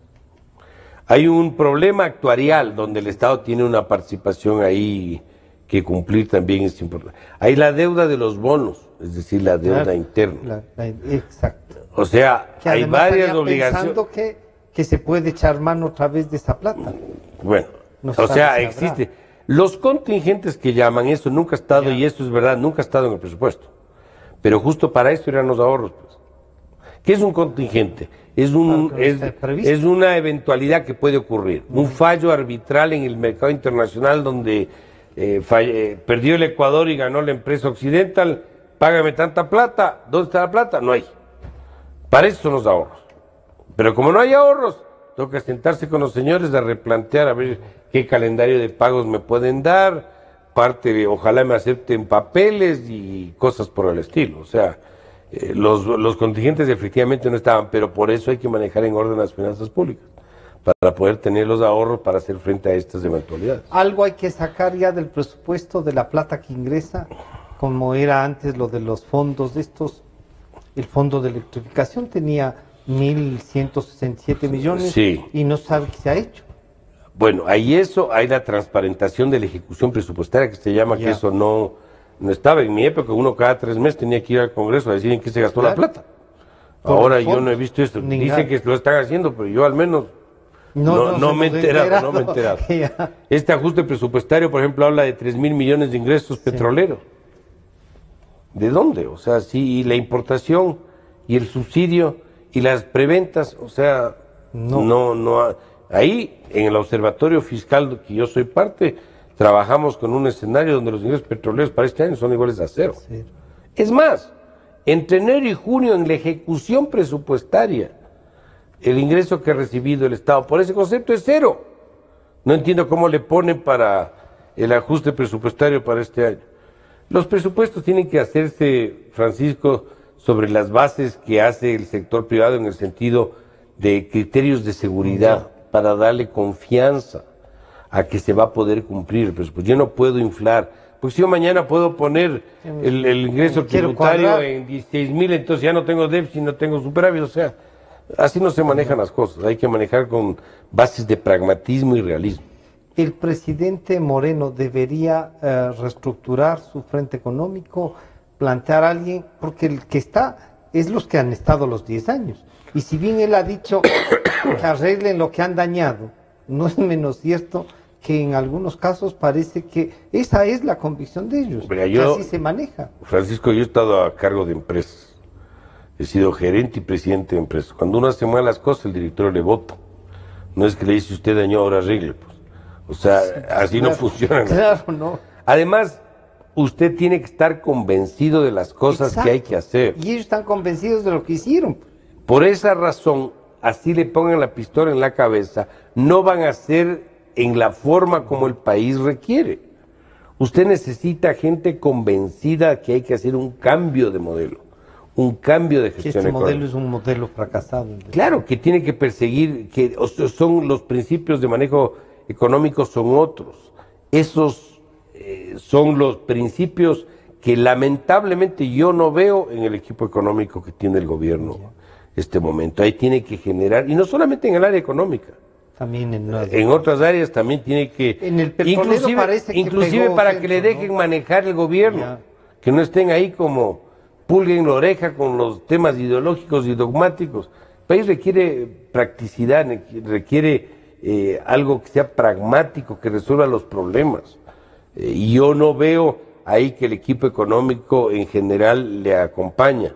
Hay un problema actuarial donde el Estado tiene una participación ahí que cumplir también es importante. Hay la deuda de los bonos, es decir, la deuda interna. Exacto. O sea, que hay varias obligaciones. Pensando que se puede echar mano otra vez de esa plata. Bueno, o sea, existe. Los contingentes que llaman, eso nunca ha estado, y esto es verdad, nunca ha estado en el presupuesto. Pero justo para esto eran los ahorros, pues. ¿Qué es un contingente? Es una eventualidad que puede ocurrir. Un fallo arbitral en el mercado internacional donde perdió el Ecuador y ganó la empresa Occidental, págame tanta plata, ¿dónde está la plata? No hay. Para eso son los ahorros. Pero como no hay ahorros, toca sentarse con los señores a replantear, a ver qué calendario de pagos me pueden dar, ojalá me acepten papeles y cosas por el estilo. O sea, los contingentes efectivamente no estaban, pero por eso hay que manejar en orden las finanzas públicas, para poder tener los ahorros para hacer frente a estas eventualidades. Algo hay que sacar ya del presupuesto de la plata que ingresa, como era antes lo de los fondos de estos. El fondo de electrificación tenía 1.167 millones y no sabe qué se ha hecho. Bueno, hay la transparentación de la ejecución presupuestaria que se llama, que eso no estaba. En mi época uno cada 3 meses tenía que ir al Congreso a decir en qué se gastó la plata. Ahora yo no he visto esto. Dicen que lo están haciendo, pero yo al menos no me he enterado. Este ajuste presupuestario, por ejemplo, habla de 3.000 millones de ingresos petroleros. ¿De dónde? O sea, sí, y la importación y el subsidio y las preventas, o sea, no. Ahí, en el observatorio fiscal que yo soy parte, trabajamos con un escenario donde los ingresos petroleros para este año son iguales a 0. Sí. Es más, entre enero y junio en la ejecución presupuestaria, el ingreso que ha recibido el Estado por ese concepto es 0. No entiendo cómo le ponen para el ajuste presupuestario para este año. Los presupuestos tienen que hacerse, Francisco, sobre las bases que hace el sector privado en el sentido de criterios de seguridad para darle confianza a que se va a poder cumplir el presupuesto. Yo no puedo inflar, porque si yo mañana puedo poner el ingreso tributario en 16,000, entonces ya no tengo déficit, no tengo superávit, o sea, así no se manejan las cosas, hay que manejar con bases de pragmatismo y realismo. El presidente Moreno debería reestructurar su frente económico, plantear a alguien, porque el que está es los que han estado los 10 años. Y si bien él ha dicho que arreglen lo que han dañado, no es menos cierto que en algunos casos parece que esa es la convicción de ellos, que así se maneja. Francisco, yo he estado a cargo de empresas, he sido gerente y presidente de empresas. Cuando uno hace mal las cosas, el director le vota. No es que le dice usted dañó, ahora arregle, pues. O sea, sí, así claro, no funciona. Claro, no. Además, usted tiene que estar convencido de las cosas que hay que hacer. Y ellos están convencidos de lo que hicieron. Por esa razón, así le pongan la pistola en la cabeza, no van a hacer en la forma como el país requiere. Usted necesita gente convencida que hay que hacer un cambio de modelo, un cambio de gestión económica. Este modelo es un modelo fracasado. Claro, que tiene que perseguir, que son los principios de manejo económico son otros. Esos son los principios que lamentablemente yo no veo en el equipo económico que tiene el gobierno este momento. Ahí tiene que generar, y no solamente en el área económica, también en otras áreas también tiene que, en el petrolero parece que inclusive para que le dejen manejar el gobierno, que no estén ahí como pulga en la oreja con los temas ideológicos y dogmáticos. El país requiere practicidad, requiere algo que sea pragmático, que resuelva los problemas. Y yo no veo ahí que el equipo económico en general le acompaña.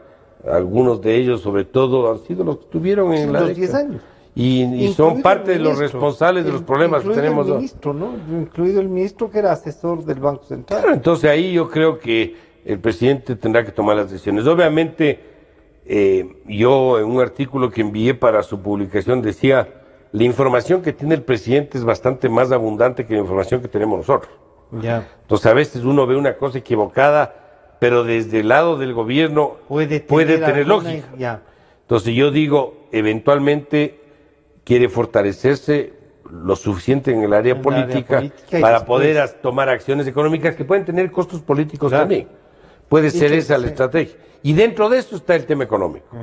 Algunos de ellos, sobre todo, han sido los que estuvieron en los 10 años. Y son parte de los responsables de los problemas que tenemos. El ministro, ¿no? Incluido el ministro que era asesor del Banco Central. Claro, entonces ahí yo creo que el presidente tendrá que tomar las decisiones. Obviamente, yo en un artículo que envié para su publicación decía, la información que tiene el presidente es bastante más abundante que la información que tenemos nosotros. Entonces a veces uno ve una cosa equivocada, pero desde el lado del gobierno puede tener lógica. Entonces yo digo, eventualmente quiere fortalecerse lo suficiente en el área política para poder tomar acciones económicas que pueden tener costos políticos también. Puede ser esa la estrategia. Y dentro de eso está el tema económico.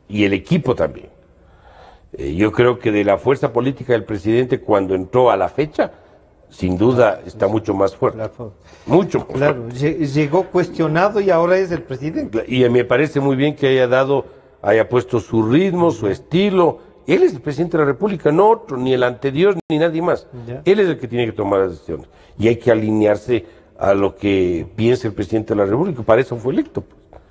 Y el equipo también. Yo creo que de la fuerza política del presidente cuando entró a la fecha, sin duda está mucho más fuerte. Mucho más fuerte. Llegó cuestionado y ahora es el presidente. Y me parece muy bien que haya puesto su ritmo, su estilo. Él es el presidente de la República, no otro, ni el anterior, ni nadie más. Él es el que tiene que tomar las decisiones. Y hay que alinearse a lo que piensa el presidente de la República. Para eso fue electo. Pues.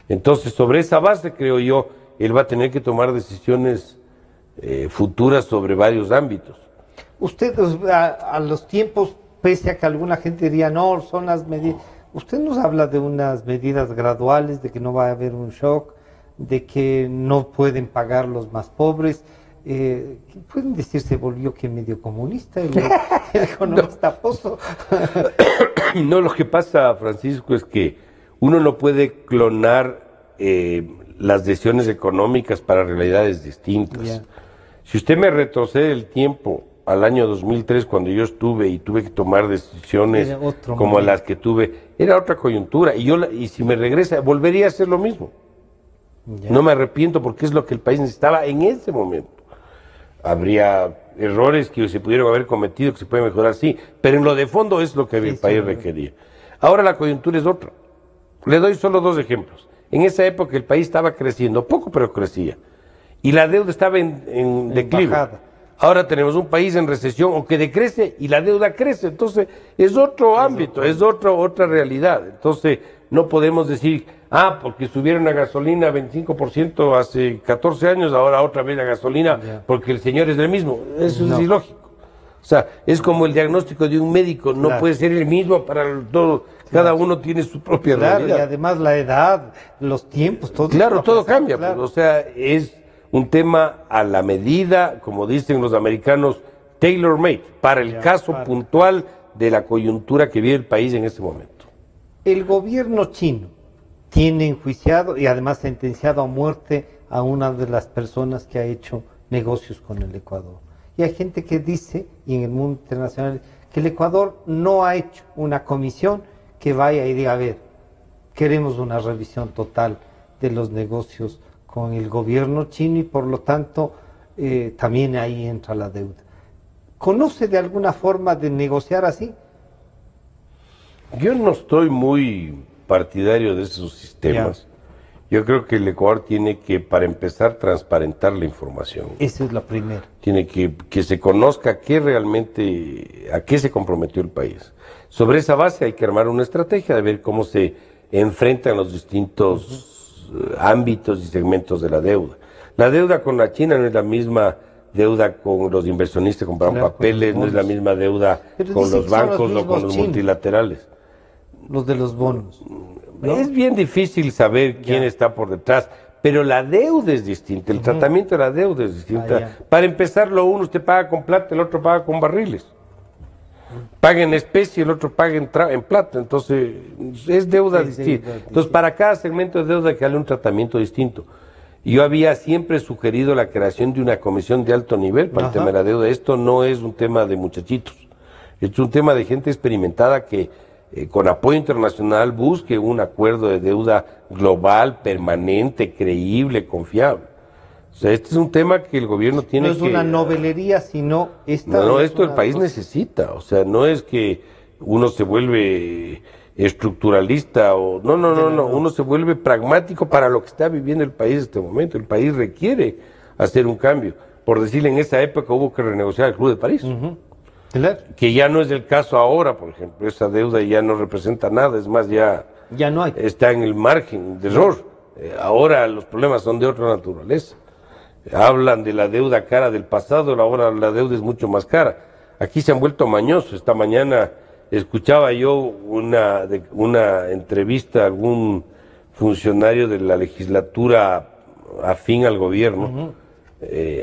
Entonces, sobre esa base, creo yo, él va a tener que tomar decisiones futuras sobre varios ámbitos. Usted, a los tiempos, pese a que alguna gente diría, no, son las medidas. Usted nos habla de unas medidas graduales, de que no va a haber un shock, de que no pueden pagar los más pobres. Pueden decir, se volvió que medio comunista el economista Pozo. No, lo que pasa, Francisco, es que uno no puede clonar las decisiones económicas para realidades distintas. Si usted me retrocede el tiempo al año 2003, cuando yo estuve y tuve que tomar decisiones como las que tuve, era otra coyuntura. Y si me regresa, volvería a hacer lo mismo. No me arrepiento porque es lo que el país necesitaba en ese momento. Habría errores que se pudieron haber cometido, que se pueden mejorar, sí, pero en lo de fondo es lo que el país requería. Ahora la coyuntura es otra. Le doy solo 2 ejemplos. En esa época el país estaba creciendo, poco pero crecía, y la deuda estaba en declive. Bajada. Ahora tenemos un país en recesión o que decrece y la deuda crece, entonces es otro ámbito, es otra realidad. Entonces no podemos decir, porque subieron la gasolina 25% hace 14 años, ahora otra vez la gasolina porque el señor es el mismo. Eso es ilógico. O sea, es como el diagnóstico de un médico, no puede ser el mismo para todos. Cada uno tiene su propia realidad. Y además la edad, los tiempos, todo. Claro, todo cambia. Pues, o sea, es un tema a la medida, como dicen los americanos, tailor-made para el caso puntual de la coyuntura que vive el país en este momento. El gobierno chino tiene enjuiciado y además sentenciado a muerte a una de las personas que ha hecho negocios con el Ecuador. Y hay gente que dice, y en el mundo internacional, que el Ecuador no ha hecho una comisión que vaya y diga, a ver, queremos una revisión total de los negocios con el gobierno chino y por lo tanto también ahí entra la deuda. ¿Conoce de alguna forma de negociar así? Yo no estoy muy partidario de esos sistemas. Yo creo que el Ecuador tiene que, para empezar, transparentar la información. Esa es la primera. Tiene que se conozca qué realmente, a qué se comprometió el país. Sobre esa base hay que armar una estrategia de ver cómo se enfrentan los distintos ámbitos y segmentos de la deuda. La deuda con la China no es la misma deuda con los inversionistas que compraron papeles, no es la misma deuda con los bancos o con los multilaterales. Los de los bonos. ¿No? Es bien difícil saber quién está por detrás, pero la deuda es distinta, el tratamiento de la deuda es distinta. Para empezar, lo uno usted paga con plata, el otro paga con barriles. Paga en especie, el otro paga en plata, entonces es deuda distinta. Entonces, para cada segmento de deuda hay que darle un tratamiento distinto. Yo había siempre sugerido la creación de una comisión de alto nivel para el tema de la deuda. Esto no es un tema de muchachitos, es un tema de gente experimentada que con apoyo internacional busque un acuerdo de deuda global, permanente, creíble, confiable. O sea, este es un tema que el gobierno tiene que... No es una novelería, sino... No, esto el país necesita. O sea, no es que uno se vuelve estructuralista o... No. Uno se vuelve pragmático para lo que está viviendo el país en este momento. El país requiere hacer un cambio. Por decirle, en esa época hubo que renegociar el Club de París. Claro. Que ya no es el caso ahora, por ejemplo. Esa deuda ya no representa nada, es más, ya no hay. Está en el margen de error. Ahora los problemas son de otra naturaleza. Hablan de la deuda cara del pasado, ahora la deuda es mucho más cara. Aquí se han vuelto mañosos. Esta mañana escuchaba yo una entrevista a algún funcionario de la legislatura afín al gobierno,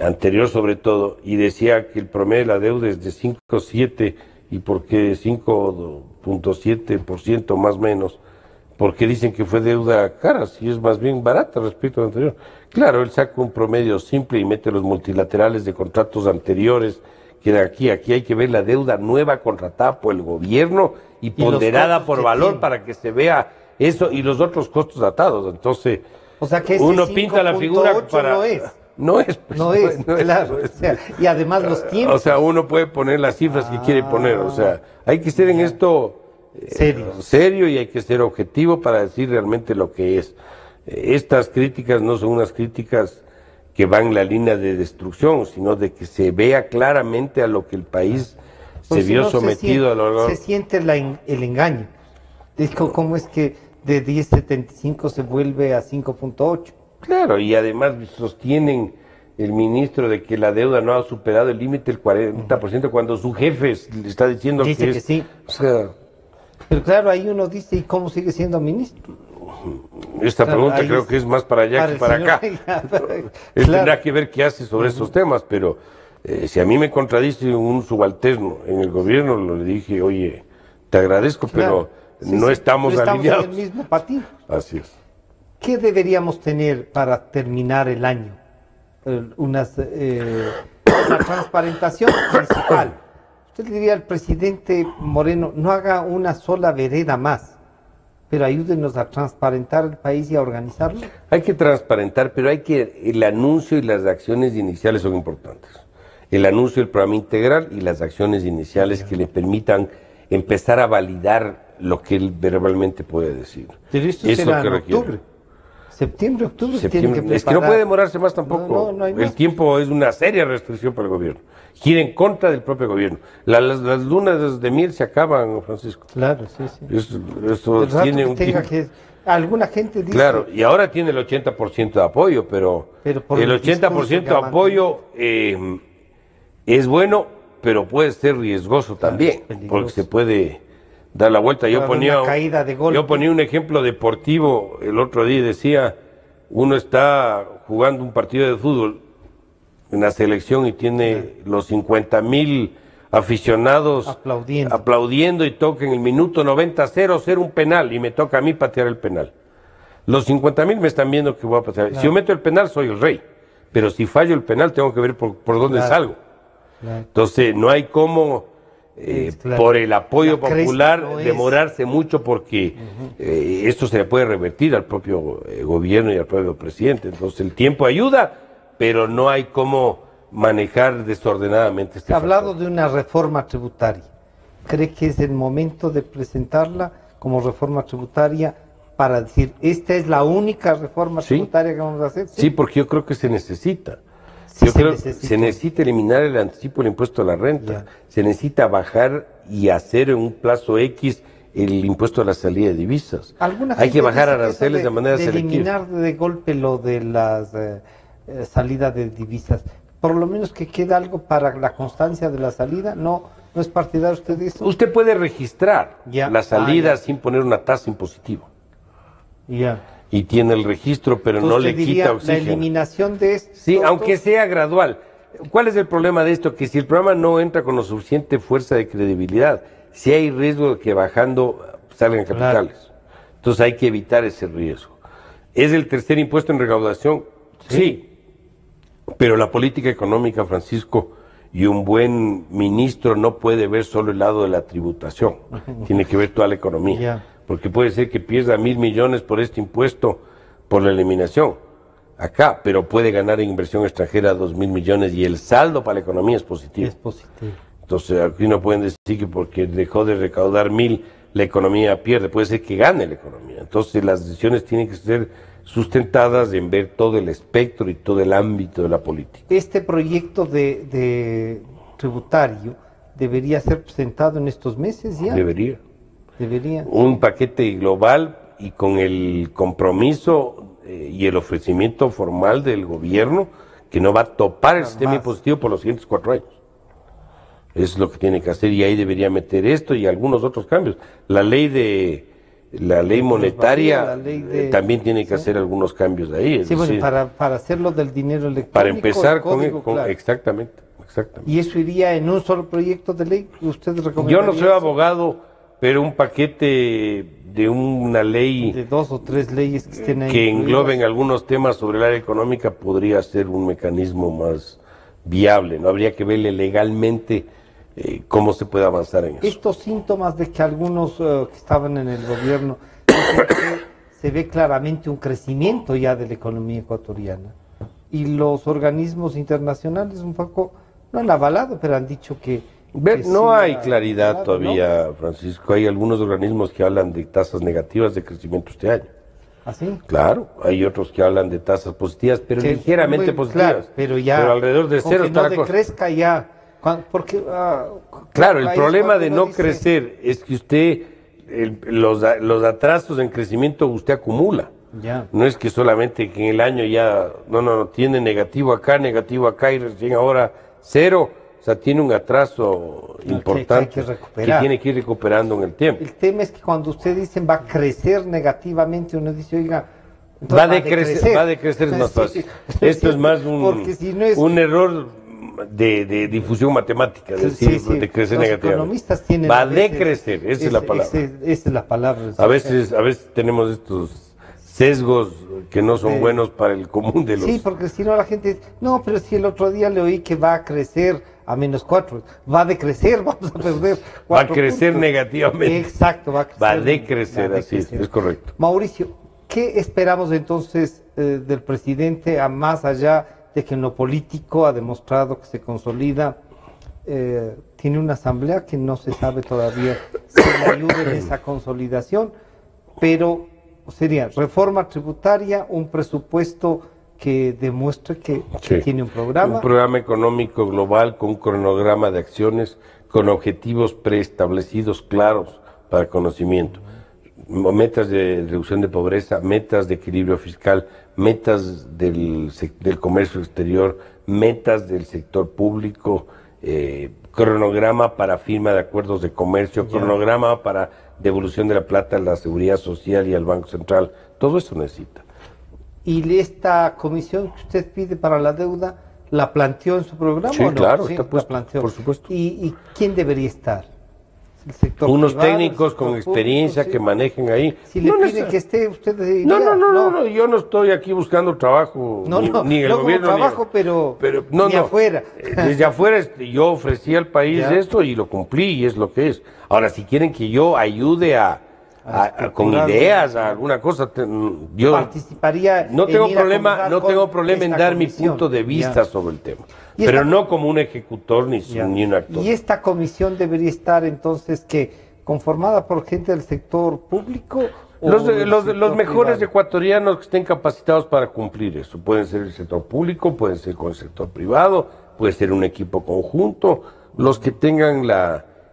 anterior sobre todo, y decía que el promedio de la deuda es de 5,7 y por qué 5.7% más o menos, porque dicen que fue deuda cara, si es más bien barata respecto a lo anterior. Claro, él saca un promedio simple y mete los multilaterales de contratos anteriores, que aquí hay que ver la deuda nueva contratada por el gobierno y ponderada por valor para que se vea eso y los otros costos atados. Entonces, o sea que uno pinta la figura para... No es. No es, claro. O sea, y además los tiempos. O sea, uno puede poner las cifras que quiere poner. O sea, hay que ser en esto serio y hay que ser objetivo para decir realmente lo que es. Estas críticas no son unas críticas que van en la línea de destrucción, sino de que se vea claramente a lo que el país se vio sometido a lo largo. Se siente el engaño. ¿Cómo es que de 10.75 se vuelve a 5.8? Claro, y además sostienen el ministro de que la deuda no ha superado el límite del 40% cuando su jefe le está diciendo dice que sí. O sea, pero claro, ahí uno dice, ¿y cómo sigue siendo ministro? Esta pregunta creo que es más para allá que para acá. Él tendrá que ver qué hace sobre esos temas, pero si a mí me contradice un subalterno en el gobierno, le dije, oye, te agradezco, pero no estamos alineados. En el mismo patín. Así es. ¿Qué deberíamos tener para terminar el año? Una transparentación principal. Usted le diría al presidente Moreno, no haga una sola vereda más, pero ayúdenos a transparentar el país y a organizarlo. Hay que transparentar, pero el anuncio y las acciones iniciales son importantes. El anuncio del programa integral y las acciones iniciales que le permitan empezar a validar lo que él verbalmente puede decir. Pero esto será en octubre. Septiembre. Tiene que es que no puede demorarse más tampoco. No hay más. El tiempo es una seria restricción para el gobierno. Gira en contra del propio gobierno. Las lunas de miel se acaban, Francisco. Claro, sí. Eso tiene un tiempo. Alguna gente dice... Claro, y ahora tiene el 80% de apoyo, pero el 80% de apoyo es bueno, pero puede ser riesgoso también, porque se puede dar la vuelta. Yo ponía un ejemplo deportivo el otro día y decía, uno está jugando un partido de fútbol en la selección y tiene los 50,000 aficionados aplaudiendo y toca en el minuto 90-0 hacer un penal y me toca a mí patear el penal. Los 50,000 me están viendo que voy a patear. Claro. Si yo meto el penal soy el rey, pero si fallo el penal tengo que ver por dónde salgo. Claro. Entonces no hay cómo por el apoyo popular demorarse mucho porque esto se le puede revertir al propio gobierno y al propio presidente. Entonces el tiempo ayuda, pero no hay cómo manejar desordenadamente este hablado de una reforma tributaria. ¿Cree que es el momento de presentarla como reforma tributaria para decir, esta es la única reforma tributaria que vamos a hacer? Sí, porque yo creo que se necesita. Yo creo que se necesita eliminar el anticipo del impuesto a la renta. Se necesita bajar y hacer en un plazo X el impuesto a la salida de divisas. Hay que bajar aranceles de manera selectiva. Eliminar de golpe lo de las salidas de divisas. Por lo menos que quede algo para la constancia de la salida. ¿No es partidario usted de eso? Usted puede registrar la salida sin poner una tasa impositiva. Y tiene el registro, pero entonces, no le quita oxígeno. La eliminación de esto. Sí, aunque sea gradual. ¿Cuál es el problema de esto? Que si el programa no entra con lo suficiente fuerza de credibilidad, si hay riesgo de que bajando salgan capitales. Claro. Entonces hay que evitar ese riesgo. ¿Es el tercer impuesto en recaudación? Sí. Pero la política económica, Francisco, y un buen ministro no puede ver solo el lado de la tributación. Tiene que ver toda la economía. Porque puede ser que pierda 1.000 millones por este impuesto, por la eliminación, acá, pero puede ganar en inversión extranjera 2.000 millones y el saldo para la economía es positivo. Es positivo. Entonces aquí no pueden decir que porque dejó de recaudar 1.000 la economía pierde, puede ser que gane la economía. Entonces las decisiones tienen que ser sustentadas en ver todo el espectro y todo el ámbito de la política. Este proyecto de tributario debería ser presentado en estos meses ya. Debería. Un paquete global y con el compromiso y el ofrecimiento formal del gobierno que no va a topar el sistema impositivo por los siguientes 4 años. Eso es lo que tiene que hacer y ahí debería meter esto y algunos otros cambios. La ley monetaria también tiene que hacer algunos cambios ahí. Sí, bueno, para hacerlo del dinero electrónico. Para empezar exactamente. ¿Y eso iría en un solo proyecto de ley? ¿Usted recomendaría? Yo no soy abogado, pero un paquete de una ley de 2 o 3 leyes que estén ahí que engloben algunos temas sobre el área económica podría ser un mecanismo más viable. No habría que verle legalmente cómo se puede avanzar en eso. Estos síntomas de que algunos que estaban en el gobierno se ve claramente un crecimiento ya de la economía ecuatoriana y los organismos internacionales un poco no han avalado, pero han dicho que no hay claridad todavía, ¿no? Francisco. Hay algunos organismos que hablan de tasas negativas de crecimiento este año. ¿Ah, sí? Claro, hay otros que hablan de tasas positivas, pero ligeramente positivas. Claro, pero alrededor de cero está la cosa. Decrezca ya. Porque, claro, el problema de no crecer es que usted, los atrasos en crecimiento usted acumula. No es que solamente que en el año ya, no, tiene negativo acá y recién ahora cero. O sea, tiene un atraso importante que tiene que ir recuperando en el tiempo. El tema es que cuando usted dice va a crecer negativamente, uno dice, oiga, va a decrecer es más fácil. Esto es más un error de difusión matemática, es decir, de crecer negativamente. Los economistas tienen va a decrecer, esa es la palabra. Esa es la palabra. A veces tenemos estos sesgos que no son buenos para el común de los... Sí, porque si no la gente dice, no, pero si el otro día le oí que va a crecer a -4, va a decrecer, vamos a perder 4 Va a crecer puntos. Negativamente. Exacto, va a decrecer, así es correcto. Mauricio, ¿qué esperamos entonces del presidente, a más allá de que en lo político ha demostrado que se consolida? Tiene una asamblea que no se sabe todavía si le ayuda en esa consolidación, pero sería reforma tributaria, un presupuesto que demuestre que tiene un programa. Un programa económico global con un cronograma de acciones, con objetivos preestablecidos claros para el conocimiento. Metas de reducción de pobreza, metas de equilibrio fiscal, metas del comercio exterior, metas del sector público, cronograma para firma de acuerdos de comercio, cronograma para devolución de la plata a la Seguridad Social y al Banco Central. Todo eso necesita. Y esta comisión que usted pide para la deuda, ¿La planteó en su programa Sí, o no? claro, Sí, está puesto, la planteó. por supuesto. ¿Y quién debería estar? ¿El sector Unos privado, técnicos el con sector experiencia público? que Sí. manejen ahí. Si le No piden que esté, usted diría, no, yo no estoy aquí buscando trabajo, No, ni en el no como gobierno, trabajo, pero no, ni no. afuera. Desde afuera yo ofrecí al país Ya. esto y lo cumplí y es lo que es. Ahora, si quieren que yo ayude con estructurar, ideas, a alguna cosa, yo participaría no en tengo ir a problema, conversar no con tengo problema en esta dar mi comisión. punto de vista Ya. sobre el tema, Y pero esta- no como un ejecutor ni Ya. un actor. ¿Y esta comisión debería estar entonces conformada por gente del sector público? ¿O Los del sector mejores privado? ecuatorianos que estén capacitados para cumplir eso. Pueden ser el sector público, pueden ser con el sector privado, puede ser un equipo conjunto. Los que tengan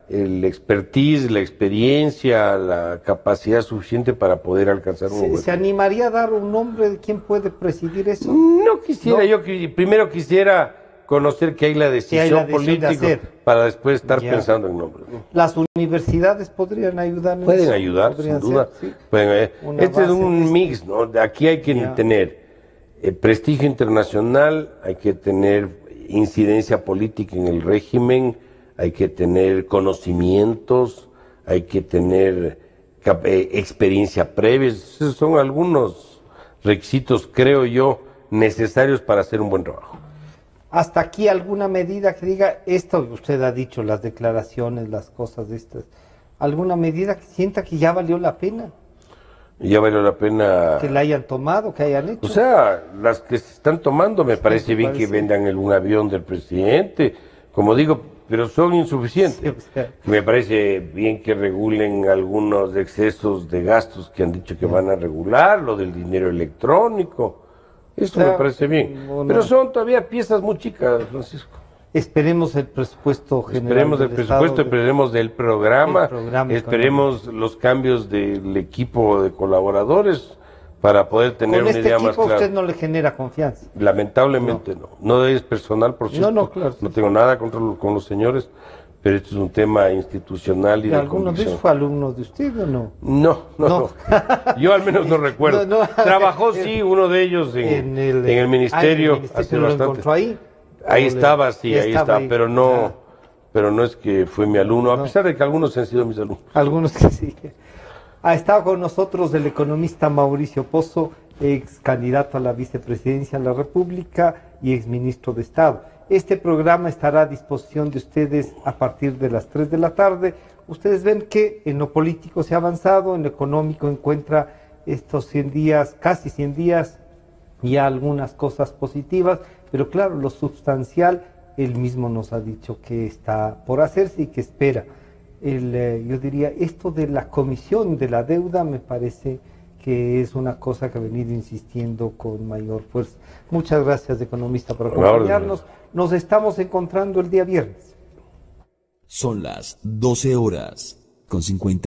el expertise, la experiencia, la capacidad suficiente para poder alcanzar un ¿Se objetivo. animaría a dar un nombre de quién puede presidir eso? No quisiera, No. yo primero quisiera conocer que hay la decisión, decisión de política hacer. para después estar Ya. pensando en nombres. ¿Las universidades podrían ayudar en Pueden eso? ayudar, ¿Podrían sin duda. ser? Sí. Pueden, Una este es base de un esto. mix, ¿no? Aquí hay que Ya. tener prestigio internacional, hay que tener incidencia política en el régimen, hay que tener conocimientos, hay que tener experiencia previa. Esos son algunos requisitos, creo yo, necesarios para hacer un buen trabajo. Hasta aquí alguna medida que diga, esto usted ha dicho, las declaraciones, las cosas de estas, alguna medida que sienta que ya valió la pena, Y ya valió la pena. que la hayan tomado, que hayan hecho. O sea, las que se están tomando, me parece bien que parece. vendan un avión del presidente, como digo, pero son insuficientes. Sí, o sea. Me parece bien que regulen algunos excesos de gastos que han dicho que van a regular, lo del dinero electrónico. Eso O sea, me parece bien. no. Pero son todavía piezas muy chicas, Francisco. Esperemos el presupuesto general. Esperemos del presupuesto, Estado, esperemos del programa, el programa esperemos los cambios del equipo de colaboradores para poder tener Con una este idea más equipo clara. usted no le genera confianza. Lamentablemente no. No es personal, por cierto. No, claro. No tengo nada con los señores, pero esto es un tema institucional y ¿Y de algunos de convicción. ellos fue alumnos de usted o no? No. Yo al menos no recuerdo. No. Trabajó, sí, uno de ellos en el ministerio. hace ¿Lo bastante. encontró ahí? Ahí ¿O estaba, sí, ahí estaba, ahí? pero no es que fue mi alumno, a pesar de que algunos han sido mis alumnos. Algunos que sí. Ha estado con nosotros el economista Mauricio Pozo, ex candidato a la vicepresidencia de la República y ex ministro de Estado. Este programa estará a disposición de ustedes a partir de las 3 de la tarde. Ustedes ven que en lo político se ha avanzado, en lo económico encuentra estos 100 días, casi 100 días, ya algunas cosas positivas, pero claro, lo sustancial, él mismo nos ha dicho que está por hacerse y que espera. Yo diría, esto de la comisión de la deuda me parece que es una cosa que ha venido insistiendo con mayor fuerza. Muchas gracias, economista, por acompañarnos. Nos estamos encontrando el día viernes. Son las 12 horas con 50.